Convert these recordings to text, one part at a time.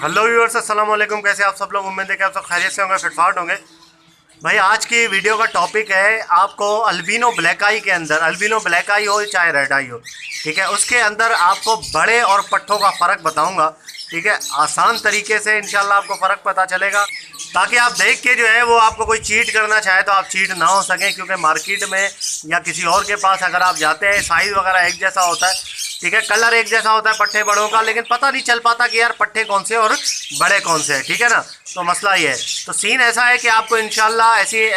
Hello viewers, अस्सलाम वालेकुम। कैसे आप सब लोग? उम्मीद है कि आप सब खैरियत से होंगे, फिटफाट होंगे। भाई आज की वीडियो का टॉपिक है आपको अल्बिनो ब्लैक आई के अंदर, अल्बिनो ब्लैक आई हो चाहे रेड आई हो, ठीक है, उसके अंदर आपको बड़े और पट्ठों का फ़र्क बताऊंगा। ठीक है, आसान तरीके से इंशाल्लाह आपको फ़र्क पता चलेगा, ताकि आप देख के जो है वो आपको कोई चीट करना चाहे तो आप चीट ना हो सकें। क्योंकि मार्केट में या किसी और के पास अगर आप जाते हैं, साइज़ वगैरह एक जैसा होता है, ठीक है, कलर एक जैसा होता है पट्ठे बड़ों का, लेकिन पता नहीं चल पाता कि यार पट्ठे कौन से और बड़े कौन से हैं। ठीक है ना, तो मसला ये है। तो सीन ऐसा है कि आपको इंशाल्लाह ऐसी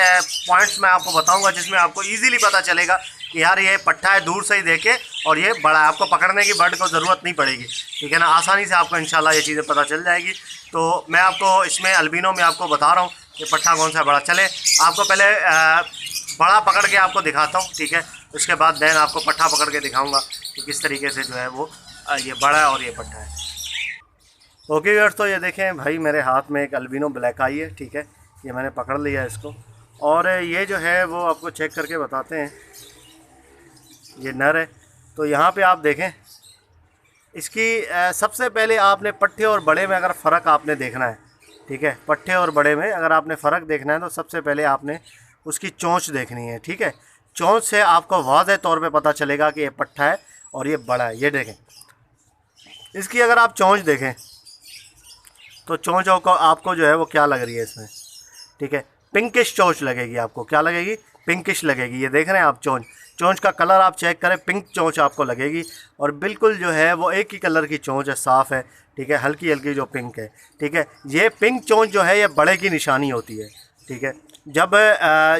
पॉइंट्स मैं आपको बताऊंगा जिसमें आपको इजीली पता चलेगा कि यार ये पट्ठा है दूर से ही देखे और ये बड़ा है। आपको पकड़ने की बर्ड को ज़रूरत नहीं पड़ेगी, ठीक है ना, आसानी से आपको इंशाल्लाह ये चीज़ें पता चल जाएगी। तो मैं आपको इसमें अल्बिनो में आपको बता रहा हूँ कि पट्ठा कौन सा बड़ा। चले आपको पहले बड़ा पकड़ के आपको दिखाता हूँ, ठीक है, उसके बाद देन आपको पट्ठा पकड़ के दिखाऊंगा कि किस तरीके से जो है वो ये बड़ा है और ये पट्ठा है। ओके व्यूअर्स, तो ये देखें भाई मेरे हाथ में एक अल्बिनो ब्लैक आई है, ठीक है, ये मैंने पकड़ लिया है इसको, और ये जो है वो आपको चेक करके बताते हैं। ये नर है, तो यहाँ पे आप देखें इसकी सबसे पहले आपने पट्ठे और बड़े में अगर फ़र्क आपने देखना है, ठीक है, पट्ठे और बड़े में अगर आपने फ़र्क देखना है तो सबसे पहले आपने उसकी चोंच देखनी है। ठीक है, चोंच से आपको वाज़ेह तौर पे पता चलेगा कि ये पट्ठा है और ये बड़ा है। ये देखें, इसकी अगर आप चोंच देखें तो चोंच को आपको जो है वो क्या लग रही है इसमें, ठीक है, पिंकिश चोंच लगेगी आपको। क्या लगेगी? पिंकिश लगेगी। ये देख रहे हैं आप चोंच, चोंच का कलर आप चेक करें, पिंक चोंच आपको लगेगी, और बिल्कुल जो है वो एक ही कलर की चोंच है, साफ़ है, ठीक है, हल्की हल्की जो पिंक है, ठीक है। ये पिंक चोंच जो है ये बड़े की निशानी होती है, ठीक है। जब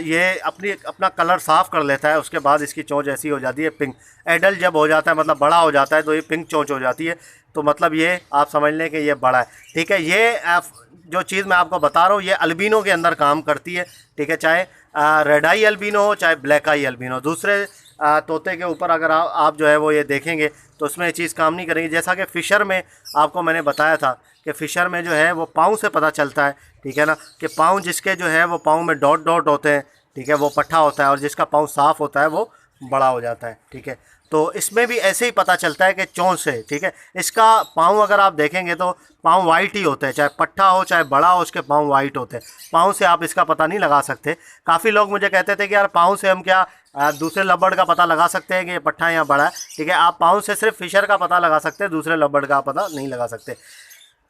ये अपना कलर साफ़ कर लेता है उसके बाद इसकी चोंच ऐसी हो जाती है पिंक। एडल्ट जब हो जाता है मतलब बड़ा हो जाता है तो ये पिंक चोंच हो जाती है, तो मतलब ये आप समझ लें कि ये बड़ा है, ठीक है। ये जो चीज़ मैं आपको बता रहा हूँ ये अल्बिनो के अंदर काम करती है, ठीक है, चाहे रेड आई अल्बिनो हो चाहे ब्लैक आई अल्बिनो। दूसरे तोते के ऊपर अगर आप जो है वो ये देखेंगे तो उसमें ये चीज़ काम नहीं करेगी। जैसा कि फ़िशर में आपको मैंने बताया था कि फ़िशर में जो है वो पाँव से पता चलता है, ठीक है ना, कि पाँव जिसके जो है वो पाँव में डॉट डॉट होते हैं, ठीक है, वो पट्ठा होता है, और जिसका पाँव साफ़ होता है वो बड़ा हो जाता है, ठीक है। तो इसमें भी ऐसे ही पता चलता है कि चोंच से, ठीक है। इसका पाँव अगर आप देखेंगे तो पाँव वाइट ही होते हैं, चाहे पट्ठा हो चाहे बड़ा हो, उसके पाँव वाइट होते हैं। पाँव से आप इसका पता नहीं लगा सकते। काफ़ी लोग मुझे कहते थे कि यार पाँव से हम क्या दूसरे लब्बड़ का पता लगा सकते हैं कि ये पट्ठा है या बड़ा है, ठीक है। आप पाँव से सिर्फ फ़िशर का पता लगा सकते हैं, दूसरे लब्बड़ का पता नहीं लगा सकते।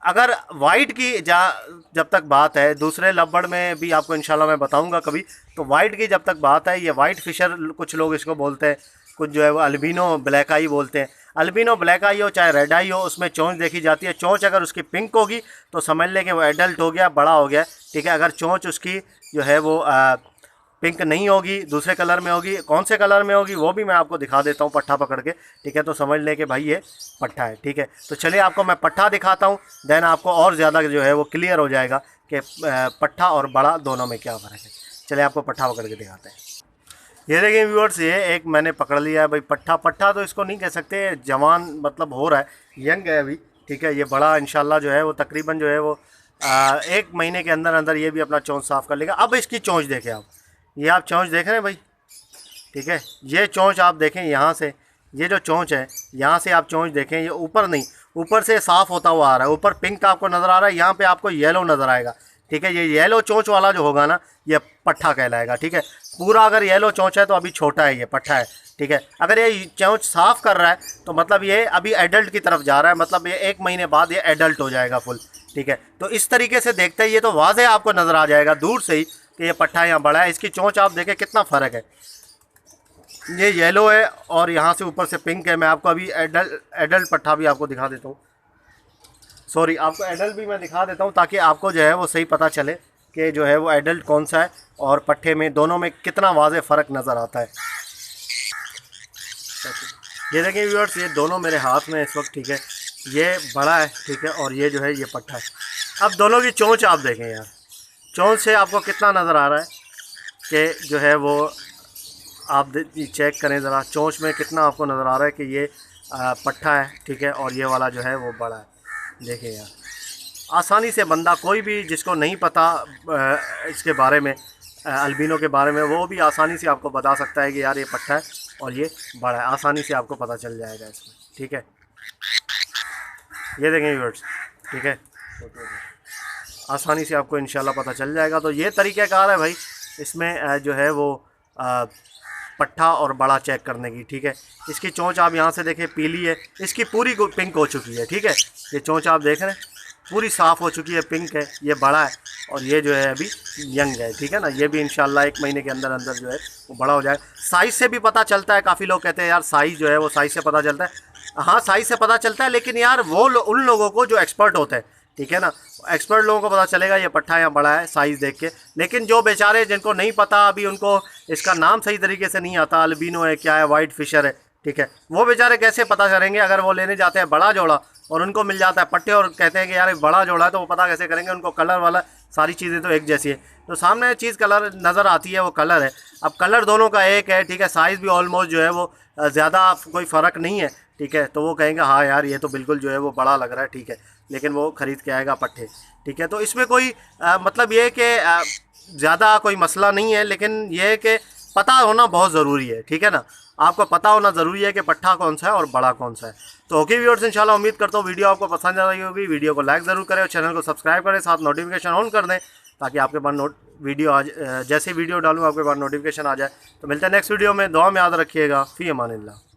अगर वाइट की जब तक बात है, दूसरे लब्बड़ में भी आपको इंशाल्लाह मैं बताऊंगा कभी, तो वाइट की जब तक बात है, ये वाइट फ़िशर कुछ लोग इसको बोलते हैं, कुछ जो है वो अल्बिनो ब्लैक आई बोलते हैं। अल्बिनो ब्लैक आई हो चाहे रेड आई हो, उसमें चोंच देखी जाती है। चोंच अगर उसकी पिंक होगी तो समझ लें कि वो एडल्ट हो गया, बड़ा हो गया, ठीक है। अगर चोंच उसकी जो है वो पिंक नहीं होगी, दूसरे कलर में होगी, कौन से कलर में होगी वो भी मैं आपको दिखा देता हूँ पट्ठा पकड़ के, ठीक है, तो समझ लें कि भाई ये पट्ठा है, ठीक है। तो चलिए आपको मैं पट्ठा दिखाता हूँ, देन आपको और ज़्यादा जो है वो क्लियर हो जाएगा कि पट्ठा और बड़ा दोनों में क्या फ़र्क है। चलिए आपको पट्ठा पकड़ के दिखाते हैं। ये देखिए व्यूअर्स, ये एक मैंने पकड़ लिया है भाई पट्ठा। पट्ठा तो इसको नहीं कह सकते, जवान मतलब हो रहा है, यंग है अभी, ठीक है। ये बड़ा इंशाल्लाह जो है वो तकरीबन जो है वो 1 महीने के अंदर अंदर ये भी अपना चोंच साफ़ कर लेगा। अब इसकी चोंच देखें आप, ये आप चोंच देख रहे हैं भाई, ठीक है। ये चोंच आप देखें यहाँ से, ये जो चोंच है यहाँ से आप चोंच देखें, ये ऊपर नहीं, ऊपर से साफ़ होता हुआ आ रहा है। ऊपर पिंक आपको नज़र आ रहा है, यहाँ पे आपको येलो नज़र आएगा, ठीक है। ये येलो चोंच वाला जो होगा ना ये पट्ठा कहलाएगा, ठीक है। पूरा अगर येलो चोंच है तो अभी छोटा है, ये पट्ठा है, ठीक है। अगर ये चोंच साफ़ कर रहा है तो मतलब ये अभी एडल्ट की तरफ जा रहा है, मतलब ये 1 महीने बाद ये एडल्ट हो जाएगा फुल, ठीक है। तो इस तरीके से देखते ही ये तो वाज़ेह आपको नज़र आ जाएगा दूर से ही कि ये पट्ठा यहाँ बड़ा है। इसकी चोंच आप देखें कितना फ़र्क है, ये येलो है और यहाँ से ऊपर से पिंक है। मैं आपको अभी एडल्ट पट्ठा भी आपको दिखा देता हूँ, सॉरी, आपको एडल्ट भी मैं दिखा देता हूँ ताकि आपको जो है वो सही पता चले कि जो है वो एडल्ट कौन सा है और पट्ठे में, दोनों में कितना वाज़ेह फ़र्क नज़र आता है। ये देखिए व्यूअर्स, ये दोनों मेरे हाथ में इस वक्त, ठीक है, ये बड़ा है, ठीक है, और ये जो है ये पट्ठा है। अब दोनों की चोंच आप देखें यार, चोंच से आपको कितना नज़र आ रहा है कि जो है वो आप चेक करें ज़रा, चोंच में कितना आपको नज़र आ रहा है कि ये पट्ठा है, ठीक है, और ये वाला जो है वो बड़ा है। देखिए यार, आसानी से बंदा कोई भी जिसको नहीं पता इसके बारे में, अल्बिनो के बारे में, वो भी आसानी से आपको बता सकता है कि यार ये पट्ठा है और ये बड़ा है। आसानी से आपको पता चल जाएगा इसमें, ठीक है। ये देखें व्यूअर्स, ठीक है, आसानी से आपको इंशाल्लाह पता चल जाएगा। तो ये तरीक़ाकार है भाई इसमें जो है वो पट्ठा और बड़ा चेक करने की, ठीक है। इसकी चोंच आप यहाँ से देखें पीली है, इसकी पूरी पिंक हो चुकी है, ठीक है। ये चोंच आप देख रहे हैं पूरी साफ़ हो चुकी है, पिंक है, ये बड़ा है और ये जो है अभी यंग है, ठीक है ना। ये भी इंशाल्लाह 1 महीने के अंदर अंदर जो है वो बड़ा हो जाए। साइज़ से भी पता चलता है, काफ़ी लोग कहते हैं यार साइज़ जो है वो साइज़ से पता चलता है। हाँ साइज़ से पता चलता है, लेकिन यार वो उन लोगों को जो एक्सपर्ट होते हैं, ठीक है ना, एक्सपर्ट लोगों को पता चलेगा ये पट्ठा या बड़ा है साइज़ देख के। लेकिन जो बेचारे जिनको नहीं पता, अभी उनको इसका नाम सही तरीके से नहीं आता, अल्बिनो है क्या है, वाइट फिशर है, ठीक है, वो बेचारे कैसे पता करेंगे? अगर वो लेने जाते हैं बड़ा जोड़ा और उनको मिल जाता है पट्टे और कहते हैं कि यार बड़ा जोड़ा है, तो वो पता कैसे करेंगे? उनको कलर वाला सारी चीज़ें तो एक जैसी है, तो सामने चीज़ कलर नज़र आती है वो कलर है। अब कलर दोनों का एक है, ठीक है, साइज़ भी ऑलमोस्ट जो है वो ज़्यादा कोई फ़र्क नहीं है, ठीक है। तो वो कहेंगे हाँ यार ये तो बिल्कुल जो है वो बड़ा लग रहा है, ठीक है, लेकिन वो ख़रीद के आएगा पट्टे, ठीक है। तो इसमें कोई मतलब ये कि ज़्यादा कोई मसला नहीं है, लेकिन ये है कि पता होना बहुत ज़रूरी है, ठीक है ना। आपको पता होना ज़रूरी है कि पट्ठा कौन सा है और बड़ा कौन सा है। तो ओके व्यूअर्स, इंशाल्लाह उम्मीद करता हूँ वीडियो आपको पसंद आ रही होगी। वीडियो को लाइक ज़रूर करें और चैनल को सब्सक्राइब करें, साथ नोटिफिकेशन ऑन कर दें ताकि आपके पास वीडियो जैसे वीडियो डालूँ आपके पास नोटिफिकेशन आ जाए। तो मिलते हैं नेक्स्ट वीडियो में, दुआ में याद रखिएगा। फ़ी अमानिल्लाह।